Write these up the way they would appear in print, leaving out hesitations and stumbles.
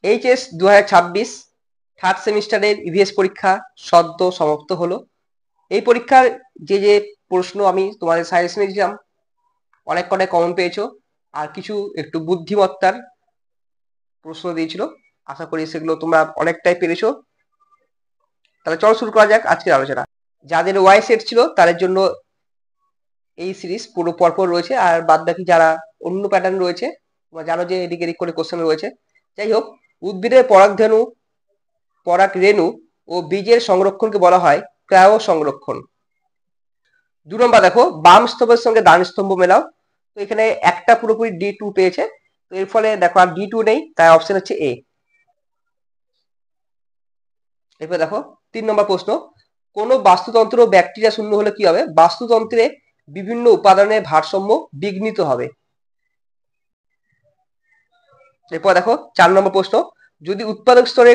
HS 2026 third সেমিস্টারের EVS পরীক্ষা সদ্য সমাপ্ত হলো। এই পরীক্ষার যে প্রশ্ন আমি তোমাদের সাজেশনে দিলাম, অনেক কটাই কমন পেয়েছো, আর কিছু একটু বুদ্ধিমত্তার প্রশ্ন দিয়েছিল। আশা করি সেগুলো তোমরা অনেকটাই পেরেছো। তাহলে চলো শুরু করা যাক আজকের আলোচনা। যাদের ওয়াই সেট ছিল তাদের জন্য এই সিরিজ পুরো পরপর রয়েছে, আর বাদ বাকি যারা অন্য প্যাটার্ন রয়েছে তোমরা জানো যে এদিক এদিক করে কোশ্চেন রয়েছে। যাই হোক, উদ্ভিদের পরাগধেনু, পরাগ রেণু ও বীজের সংরক্ষণকে বলা হয় ক্রায়ো সংরক্ষণ। 2 নম্বর দেখো, বাম স্তম্ভের সঙ্গে ডান স্তম্ভ মেলাও। তো এখানে একটা পুরোপুরি D2 পেয়েছে, তো এর ফলে দেখো আর D2 নেই, তাই অপশন হচ্ছে এ। এরপর দেখো 3 নম্বর প্রশ্ন, কোন বাস্তুতন্ত্র ব্যাকটেরিয়া শূন্য হলে কি হবে? বাস্তুতন্ত্রে বিভিন্ন উপাদানের ভারসাম্য বিঘ্নিত হবে। এরপর দেখো 4 নম্বর প্রশ্ন, যদি উৎপাদক স্তরে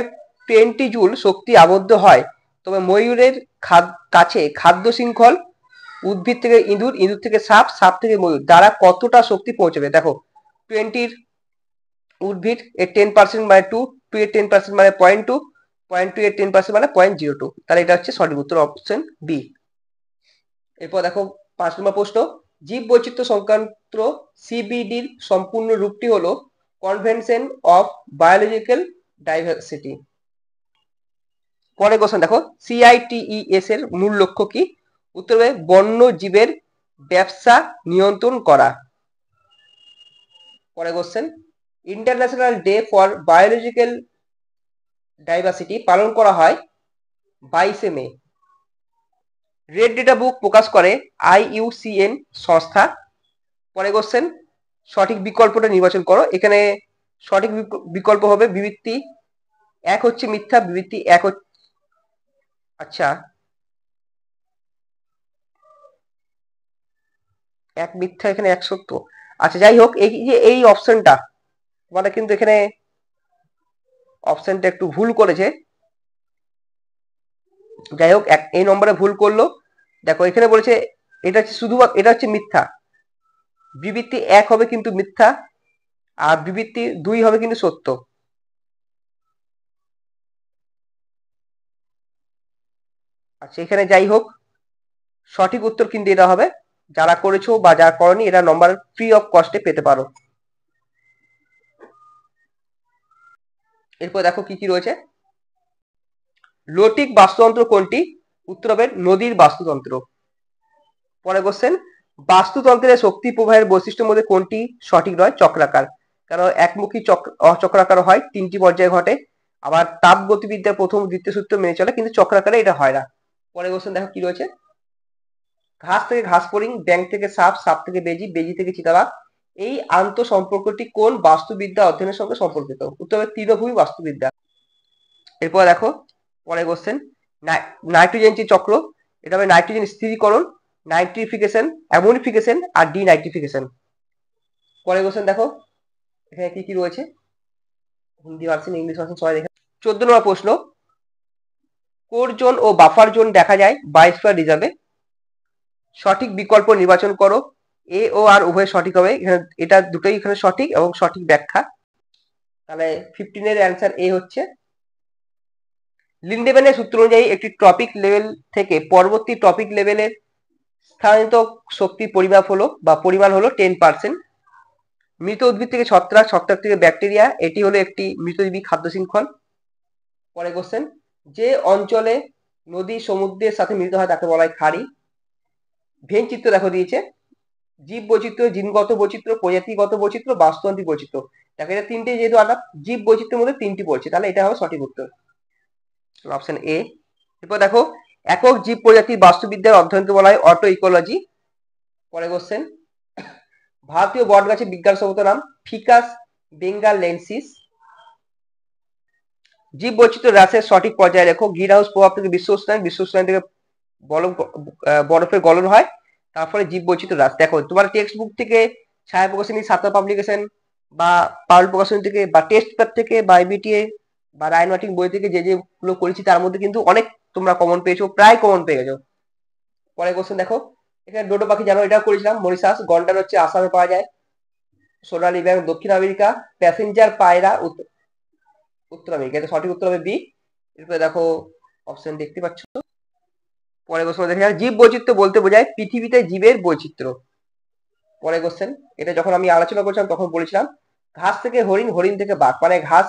20 জুল শক্তি আবদ্ধ হয় তবে ময়ূরের কাছে খাদ্য শৃঙ্খল, উদ্ভিদ থেকে ইঁদুর, ইঁদুর থেকে সাপ, সাপ থেকে ময়ূর দ্বারা কতটা শক্তি পৌঁছবে? দেখো 20 উদ্ভিদ এর 10% মানে 2, 2 এর 10% মানে 0.2, 0.2 এর 10% মানে 0.02। তাহলে এটা হচ্ছে সঠিক উত্তর, অপশন বি। এরপর দেখো 5 নম্বর প্রশ্ন, জীব বৈচিত্র্য সংক্রান্ত সিবিডির সম্পূর্ণ রূপটি হলো কনভেনশন অফ বায়োলজিক্যাল ডাইভার্সিটি। পরের কোশ্চেন দেখো, সিআইটিইএস এর মূল লক্ষ্য কি? উত্তর হবে বন্য জীবের ব্যবসা নিয়ন্ত্রণ করা। পরের question, international day for biological diversity পালন করা হয় 22 মে। রেড ডেটা বুক প্রকাশ করে IUCN সংস্থা। পরে কোশ্চেন, সঠিক বিকল্পটা নির্বাচন করো। এখানে সঠিক বিকল্প হবে বিবৃতি 1 হচ্ছে মিথ্যা, বিবৃতি 1 হচ্ছে আচ্ছা 1 মিথ্যা, এখানে 1 সত্য। আচ্ছা যাই হোক, এই যে এই অপশনটা মানে কিন্তু এখানে অপশনটা একটু ভুল করেছে। যাই হোক, এই নম্বরে ভুল করলো। দেখো এখানে বলেছে এটা হচ্ছে শুধু, এটা হচ্ছে মিথ্যা। বিবৃতি 1 হবে কিন্তু মিথ্যা, আর বিবৃতি 2 হবে কিন্তু সত্য। আচ্ছা এখানে যাই হোক, সঠিক উত্তর কিন্তু এটা হবে। যারা করেছো বা যারা করনি, এরা নম্বর ফ্রি অফ কস্টে পেতে পারো। এরপর দেখো কি কি রয়েছে। লোটিক বাস্তুতন্ত্র কোনটি? উত্তর হবে নদীর বাস্তুতন্ত্র। পরে কোশ্চেন, বাস্তুতন্ত্রের শক্তি প্রবাহের বৈশিষ্ট্যের মধ্যে কোনটি সঠিক নয়? চক্রাকার। কারণ একমুখী অচক্রাকার হয়, 3টি পর্যায়ে ঘটে। আবার তাপ গতিবিদ্যার প্রথম দ্বিতীয় সূত্র মেনে চলে, কিন্তু চক্রাকারে এটা হয় না। পরে কোশ্চেন দেখো কি রয়েছে। ঘাস থেকে ঘাস ফড়িং, ব্যাঙ থেকে সাপ, সাপ থেকে বেজি, বেজি থেকে চিতাবাঘ, এই আন্ত সম্পর্কটি কোন বাস্তুবিদ্যা অধ্যয়নের সঙ্গে সম্পর্কিত? উত্তর হবে তৃণভূমি বাস্তুবিদ্যা। এরপর দেখো পরে কোশ্চেন, নাইট্রোজেন যে চক্র, এটা হবে নাইট্রোজেন স্থিরীকরণ, নাইট্রিফিকেশন, অ্যামোনিফিকেশন আর ডিনাইট্রিফিকেশন। পরে কোশ্চেন দেখো এখানে কি কি রয়েছে, হিন্দি ভার্সন, ইংলিশ ভার্সন সবাই দেখে। 14 নম্বর প্রশ্ন, কোর জোন ও বাফার জোন দেখা যায় বায়োস্ফিয়ার রিজার্ভে। সঠিক বিকল্প নির্বাচন করো। এ ও আর উভয় সঠিক হবে, এখানে এটা দুটোই এখানে সঠিক এবং সঠিক ব্যাখ্যা। তাহলে 15 এর অ্যান্সার এ হচ্ছে। লিন্ডেম্যানের সূত্র অনুযায়ী একটি টপিক লেভেল থেকে পরবর্তী টপিক লেভেলের স্থানান্তরিত শক্তির পরিমাপ হলো বা পরিমাণ হলো 10%। মৃত উদ্ভিদ থেকে ছত্রাক, ছত্রাক থেকে ব্যাকটেরিয়া, এটি হলো একটি মৃতজীবী খাদ্য শৃঙ্খল। পরে কোশ্চেন, যে অঞ্চলে নদী সমুদ্রের সাথে মিলিত হয় তাকে বলা হয় খাড়ি। ভেন চিত্র দেখো দিয়েছে, জীব বৈচিত্র্য, জিনগত বৈচিত্র্য, প্রজাতিগত বৈচিত্র্য, বাস্তুতান্ত্রিক বৈচিত্র্য। দেখো এটা তিনটে যেহেতু আলাদা, জীব বৈচিত্র্যের মধ্যে 3টি পড়ছে, তাহলে এটা হবে সঠিক উত্তর, অপশন এ। এরপর দেখো, একক জীব প্রজাতির বাস্তুবিদ্যার অধ্যয়নকে বলা হয় অটো ইকোলজি। পরে কোশ্চেন, ভারতীয় বটগাছের বিজ্ঞানসম্মত নাম ফিকাস বেঙ্গালেন্সিস। জীব বৈচিত্র্য হ্রাসের সঠিক পর্যায়ে লেখো। গ্রিন হাউস প্রভাব থেকে বিশ্ব উষ্ণায়ন, বিশ্ব উষ্ণায়ন থেকে বরফের গলন হয়, তারপরে জীব বৈচিত্র্য হ্রাস। দেখো তোমার টেক্সট বুক থেকে, ছায়া প্রকাশনী, সাতটা পাবলিকেশন বা পার্ল প্রকাশনী থেকে বা টেস্ট পেপার থেকে বা IBTA বা রায়ন মার্টিন বই থেকে যেগুলো করেছি তার মধ্যে কিন্তু অনেক তোমরা কমন পেয়েছো, প্রায় কমন পেয়ে গেছো। পরে কোশ্চেন দেখো, এখানে ডোডো পাখি জানো, এটাও করেছিলাম। মরিশাস, গন্ডার হচ্ছে আসামে পাওয়া যায়, সোনালী ব্যাঙ দক্ষিণ আমেরিকা, প্যাসেঞ্জার পায়রা উত্তর আমেরিকা, এটা সঠিক উত্তর হবে বি। এরপরে দেখো অপশন দেখতে পাচ্ছ। পরে কোশ্চেন দেখে জীব বৈচিত্র্য বলতে বোঝায় পৃথিবীতে জীবের বৈচিত্র্য। পরে কোশ্চেন, এটা যখন আমি আলোচনা করছিলাম তখন বলেছিলাম ঘাস থেকে হরিণ, হরিণ থেকে বাঘ, মানে ঘাস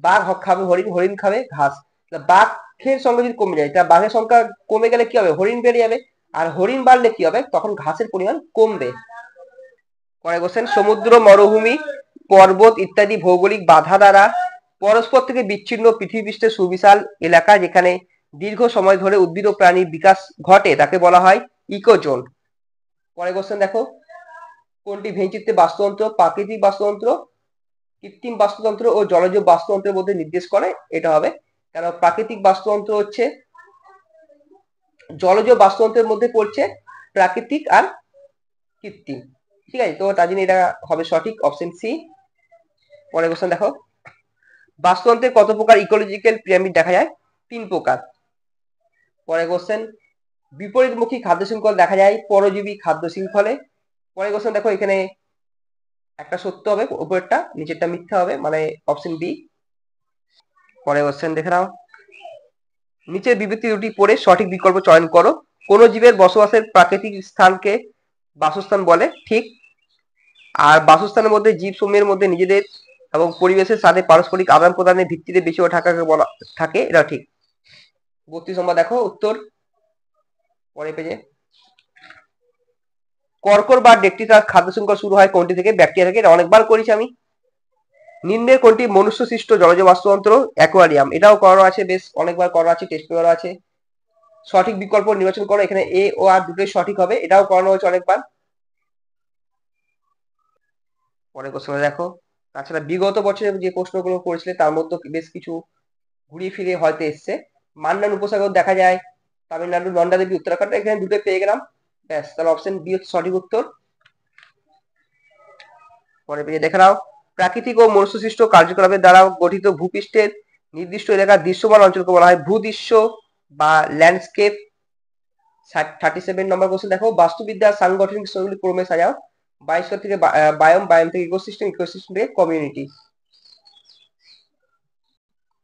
বাঘ খাবে হরিণ, হরিণ খাবে ঘাস। বাঘের সংখ্যা যদি কমে যায়, তা বাঘের সংখ্যা কমে গেলে কি হবে, হরিণ বেড়ে যাবে, আর হরিণ বাড়লে কি হবে, তখন ঘাসের পরিমাণ কমবে। পরে কোশ্চেন, সমুদ্র, মরুভূমি, পর্বত ইত্যাদি ভৌগোলিক বাধা দ্বারা পরস্পর থেকে বিচ্ছিন্ন পৃথিবীপৃষ্ঠের সুবিশাল এলাকা যেখানে দীর্ঘ সময় ধরে উদ্ভিদ ও প্রাণীর বিকাশ ঘটে তাকে বলা হয় ইকোজোন। পরে কোশ্চেন দেখো, কোনটি ভেঙচিত্রে বাস্তুতন্ত্র প্রাকৃতিক বাস্তুতন্ত্র, কৃত্রিম বাস্তুতন্ত্র ও জলজ বাস্তুতন্ত্রের মধ্যে নির্দেশ করে? এটা হবে, কেন প্রাকৃতিক বাস্তুতন্ত্র হচ্ছে জলজ বাস্তুতন্ত্রের মধ্যে পড়ছে প্রাকৃতিক আর কৃত্রিম। ঠিক আছে, তো তার জন্য এটা হবে সঠিক অপশন সি। পরে কোশ্চেন দেখো, বাস্তুতন্ত্রে কত প্রকার ইকোলজিক্যাল পিরামিড দেখা যায়? 3 প্রকার। পরে কোশ্চেন, বিপরীতমুখী খাদ্য শৃঙ্খল দেখা যায় পরজীবী খাদ্য শৃঙ্খলে। পরে কোশ্চেন দেখো, এখানে একটা সত্য হবে উপরেরটা, নিচেরটা মিথ্যা হবে, মানে অপশন বি। পরে কোশ্চেন দেখে নাও, নিচের বিবৃতি দুটি পড়ে সঠিক বিকল্প চয়ন করো। কোন জীবের বসবাসের প্রাকৃতিক স্থানকে বাসস্থান বলে? ঠিক। আর বাসস্থানের মধ্যে জীব সমূহের মধ্যে নিজেদের এবং পরিবেশের সাথে পারস্পরিক আদান প্রদানের ভিত্তিতে বেশি থাকাকে বলা থাকে, এটা ঠিক। 32 নম্বর দেখো উত্তর পরে পেজে। কর্কর বা ডেকটিসাস খাদ্য শৃঙ্খল শুরু হয় কোনটি থেকে? ব্যাকটেরিয়া থেকে, এটা অনেকবার করেছি আমি। নিম্নের কোনটি মনুষ্য সৃষ্ট জলজ বাস্তুতন্ত্র? অ্যাকোয়ারিয়াম, এটাও করা আছে, বেশ অনেকবার করা আছে, টেস্ট পেপার আছে। সঠিক বিকল্প নির্বাচন করো, এখানে এ ও আর দুটোই সঠিক হবে, এটাও করানো হয়েছে অনেকবার। পরের প্রশ্ন দেখো, তাছাড়া বিগত বছরে যে প্রশ্নগুলো করেছিলে তার মধ্যে বেশ কিছু ঘুরিয়ে ফিরিয়ে হয়তো এসছে। মান্নান উপসাগর দেখা যায় তামিলনাড়ু, নন্দা দেবী উত্তরাখণ্ড, এখানে দুটোই পেয়ে গেলাম, ব্যাস, তাহলে অপশন বি হচ্ছে সঠিক উত্তর। পরে পেয়ে দেখে নাও, প্রাকৃতিক ও মনুষ্যসৃষ্ট কার্যকলাপের দ্বারা গঠিত ভূপৃষ্ঠের নির্দিষ্ট এলাকার দৃশ্যমান অঞ্চলকে বলা হয় ভূদৃশ্য বা ল্যান্ডস্কেপ। 37 নম্বর কোশ্চেন দেখো, বাস্তুবিদ্যার সাংগঠনিক স্তরগুলি ক্রমে সাজাও। বায়োস্ফিয়ার থেকে বায়োম, বায়োম থেকে ইকোসিস্টেম, ইকোসিস্টেম থেকে কমিউনিটি।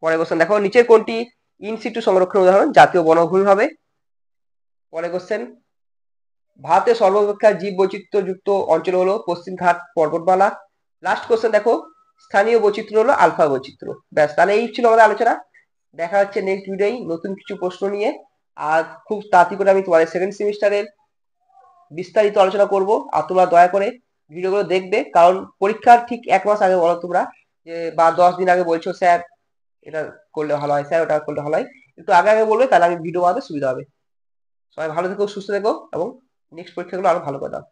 পরে কোশ্চেন দেখো, নিচের কোনটি ইনসিটু সংরক্ষণ উদাহরণ? জাতীয় বনভূমি হবে। পরে কোশ্চেন, ভারতের সর্বাপেক্ষা জীব বৈচিত্র্য যুক্ত অঞ্চল হলো পশ্চিমঘাট পর্বতমালা। লাস্ট কোশ্চেন দেখো, স্থানীয় বৈচিত্র্য হলো আলফা বৈচিত্র্য। ব্যাস, তাহলে এই ছিল আমাদের আলোচনা। দেখা হচ্ছে নেক্সট ভিডিওই নতুন কিছু প্রশ্ন নিয়ে। আর খুব তাড়াতাড়ি করে আমি তোমাদের সেকেন্ড সেমিস্টারের বিস্তারিত আলোচনা করব, আর তোমরা দয়া করে ভিডিওগুলো দেখবে, কারণ পরীক্ষার ঠিক 1 মাস আগে বলো তোমরা, যে বা 10 দিন আগে বলছো স্যার এটা করলে ভালো হয়, স্যার ওটা করলে ভালো হয়, একটু আগে আগে বলবে, তাহলে আমি ভিডিও বানাতে সুবিধা হবে। সবাই ভালো থেকো, সুস্থ থেকো, এবং নেক্সট পরীক্ষাগুলো আরো ভালো করে দাও।